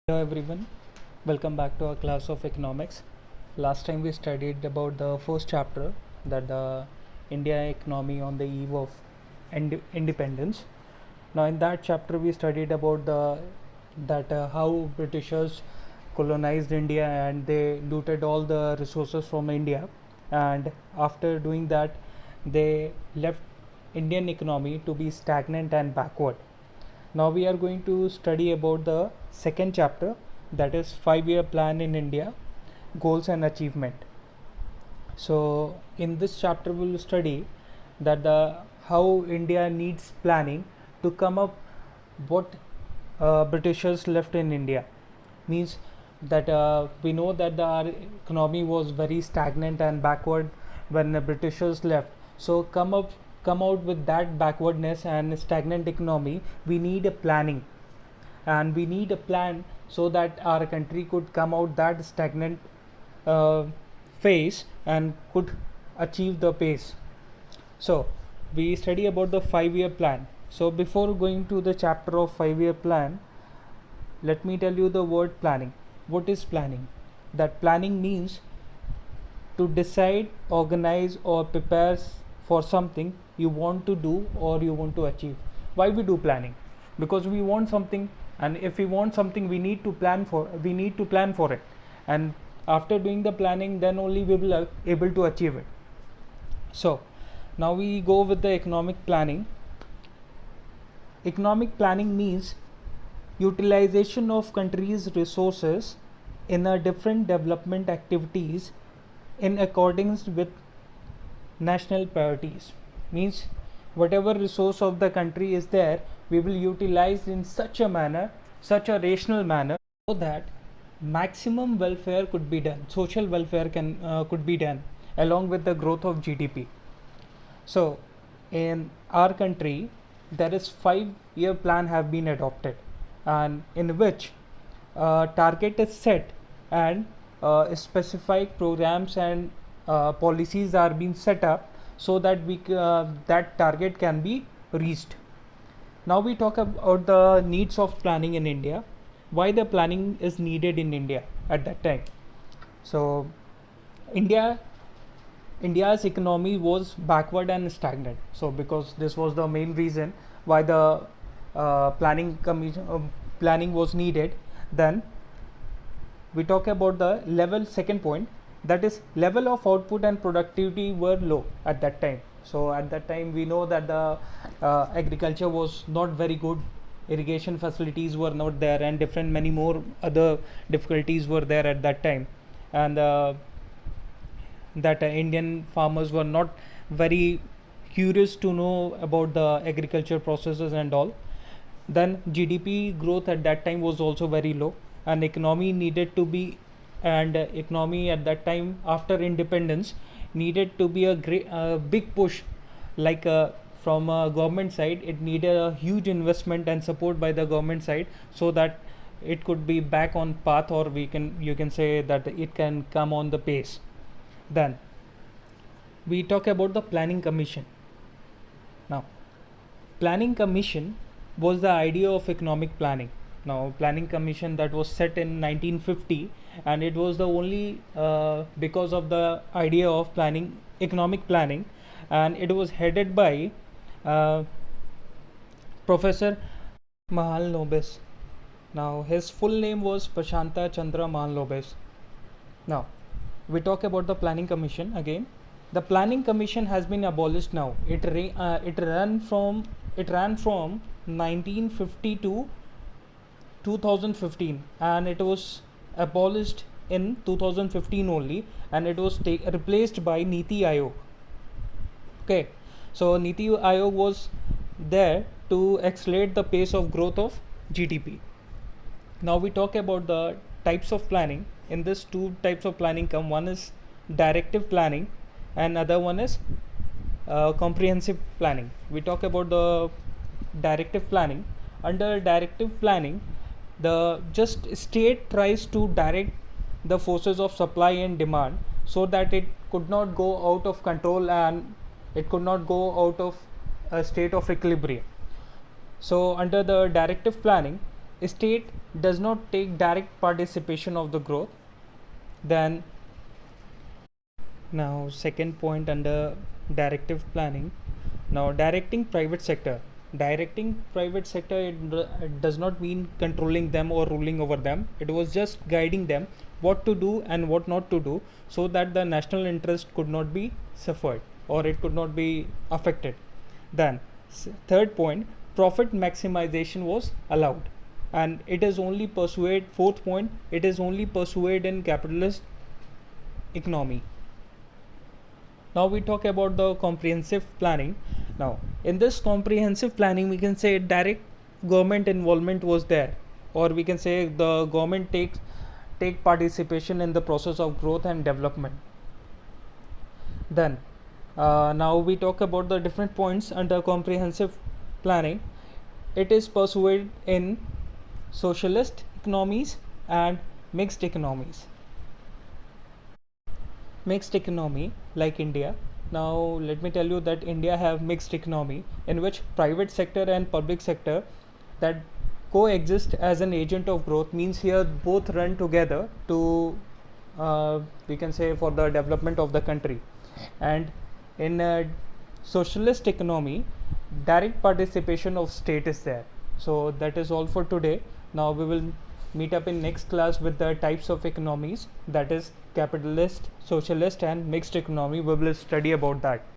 Hello everyone, welcome back to our class of economics. Last time we studied about the first chapter, that the India economy on the eve of independence. Now in that chapter we studied about the that how Britishers colonized India and they looted all the resources from India, and after doing that they left Indian economy to be stagnant and backward. Now we are going to study about the second chapter, that is 5-year plan in India, goals and achievement. So in this chapter we will study that the how India needs planning to come up what Britishers left in India. Means that we know that our economy was very stagnant and backward when the Britishers left. So come out with that backwardness and stagnant economy, we need a planning, and we need a plan so that our country could come out that stagnant uh, phase and could achieve the pace. So we study about the 5-year plan. So before going to the chapter of 5-year plan, let me tell you the word planning. What is planning? That planning means to decide, organize, or prepare for something you want to do or you want to achieve. Why we do planning? Because we want something, and if we want something, we need to plan for it, and after doing the planning, then only we will able to achieve it. So now we go with the economic planning. Economic planning means utilization of country's resources in a different development activities in accordance with national priorities. Means whatever resource of the country is there, we will utilize in such a manner, such a rational manner, so that maximum welfare could be done, social welfare could be done along with the growth of GDP. So in our country there is 5-year plan have been adopted, and in which target is set, and specific programs and policies are being set up so that that target can be reached. Now we talk about the needs of planning in India. Why the planning is needed in India at that time? So India India's economy was backward and stagnant. So because this was the main reason why the planning was needed. Then we talk about the level, second point, that is level of output and productivity were low at that time. So at that time we know that the agriculture was not very good, irrigation facilities were not there, and different many more other difficulties were there at that time. And that Indian farmers were not very curious to know about the agriculture processes and all. Then GDP growth at that time was also very low, and economy needed to be, and economy at that time after independence needed to be a great big push, like from government side it needed a huge investment and support by the government side, so that it could be back on path, or you can say that it can come on the pace. Then we talk about the planning commission. Now planning commission was the idea of economic planning. Now planning commission that was set in 1950, and it was the only because of the idea of planning, economic planning, and it was headed by uh, Professor Mahalanobis. Now his full name was Prashanta Chandra Mahalanobis. Now we talk about the planning commission again. The planning commission has been abolished now. It ran from 1950 to 2015, and it was abolished in 2015 only, and it was replaced by Niti Aayog. Okay, so Niti Aayog was there to accelerate the pace of growth of GDP. Now we talk about the types of planning. In this, two types of planning come. One is directive planning, and other one is comprehensive planning. We talk about the directive planning. Under directive planning, the just state tries to direct the forces of supply and demand so that it could not go out of control, and it could not go out of a state of equilibrium. So under the directive planning, state does not take direct participation of the growth. Then now second point under directive planning. Now directing private sector, it does not mean controlling them or ruling over them. It was just guiding them what to do and what not to do, so that the national interest could not be suffered or it could not be affected. Then third point, profit maximization was allowed, and it is only pursued. Fourth point, it is only pursued in capitalist economy. Now we talk about the comprehensive planning. Now in this comprehensive planning, we can say direct government involvement was there, or we can say the government take participation in the process of growth and development. Then now we talk about the different points under comprehensive planning. It is pursued in socialist economies and mixed economies. Mixed economy like India. Now let me tell you that India have mixed economy in which private sector and public sector that coexist as an agent of growth, means here both run together to we can say for the development of the country. And in a socialist economy, direct participation of state is there. So that is all for today. Now we will meet up in next class with the types of economies, that is capitalist, socialist and mixed economy. We will study about that.